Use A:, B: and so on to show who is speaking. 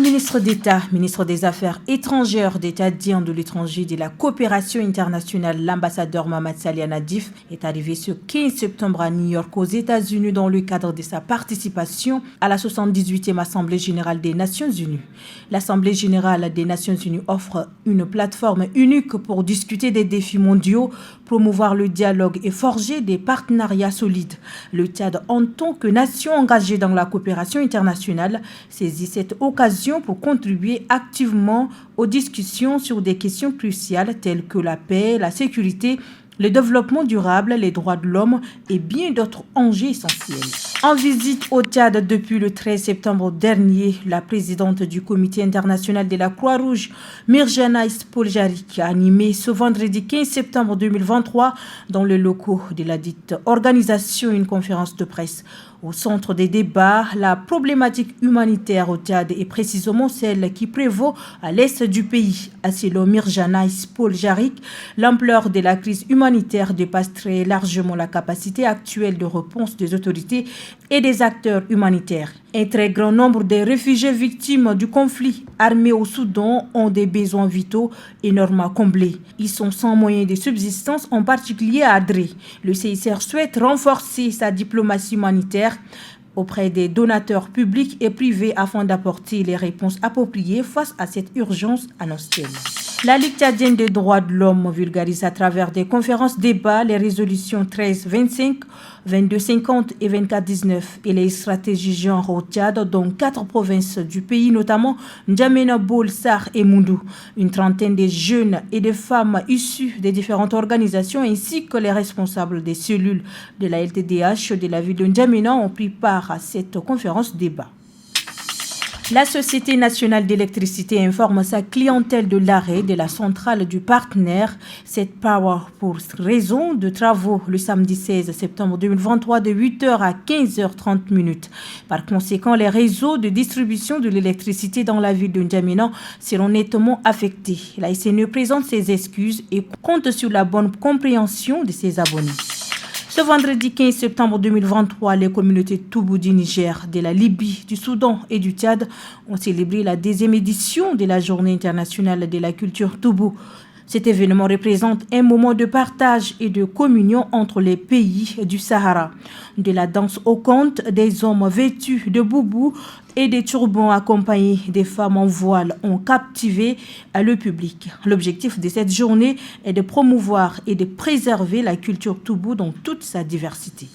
A: ministre d'État, ministre des Affaires étrangères des Tchadiens de l'étranger et de la coopération internationale, l'ambassadeur Mohamed Salih Nadif, est arrivé ce 15 septembre à New York aux États-Unis dans le cadre de sa participation à la 78e Assemblée générale des Nations unies. L'Assemblée générale des Nations unies offre une plateforme unique pour discuter des défis mondiaux, promouvoir le dialogue et forger des partenariats solides. Le Tchad, en tant que nation engagée dans la coopération internationale, saisit cette occasion pour contribuer activement aux discussions sur des questions cruciales telles que la paix, la sécurité, le développement durable, les droits de l'homme et bien d'autres enjeux essentiels. En visite au Tchad depuis le 13 septembre dernier, la présidente du Comité international de la Croix-Rouge, Mirjana Spoljaric, a animé ce vendredi 15 septembre 2023 dans les locaux de la dite organisation une conférence de presse. Au centre des débats, la problématique humanitaire au Tchad est précisément celle qui prévaut à l'est du pays. Selon Mirjana Spoljaric, l'ampleur de la crise humanitaire dépasse très largement la capacité actuelle de réponse des autorités et des acteurs humanitaires. Un très grand nombre des réfugiés victimes du conflit armé au Soudan ont des besoins vitaux énormes à combler. Ils sont sans moyens de subsistance, en particulier à Adré. Le CICR souhaite renforcer sa diplomatie humanitaire auprès des donateurs publics et privés afin d'apporter les réponses appropriées face à cette urgence, annonce-t-elle. La Ligue tchadienne des droits de l'homme vulgarise à travers des conférences débats les résolutions 1325, 2250 et 2419 et les stratégies genre au Tchad dans 4 provinces du pays, notamment N'Djamena, Bol, Sar et Moundou. Une trentaine de jeunes et de femmes issus des différentes organisations ainsi que les responsables des cellules de la LTDH de la ville de N'Djamena ont pris part à cette conférence débat. La Société nationale d'électricité informe sa clientèle de l'arrêt de la centrale du partenaire Set Power pour raison de travaux le samedi 16 septembre 2023 de 8h à 15h30. Par conséquent, les réseaux de distribution de l'électricité dans la ville de N'Djamena seront nettement affectés. La SNE présente ses excuses et compte sur la bonne compréhension de ses abonnés. Ce vendredi 15 septembre 2023, les communautés Toubou du Niger, de la Libye, du Soudan et du Tchad ont célébré la 10e édition de la Journée internationale de la culture Toubou. Cet événement représente un moment de partage et de communion entre les pays du Sahara. De la danse au conte, des hommes vêtus de boubou et des turbans accompagnés des femmes en voile ont captivé le public. L'objectif de cette journée est de promouvoir et de préserver la culture Toubou dans toute sa diversité.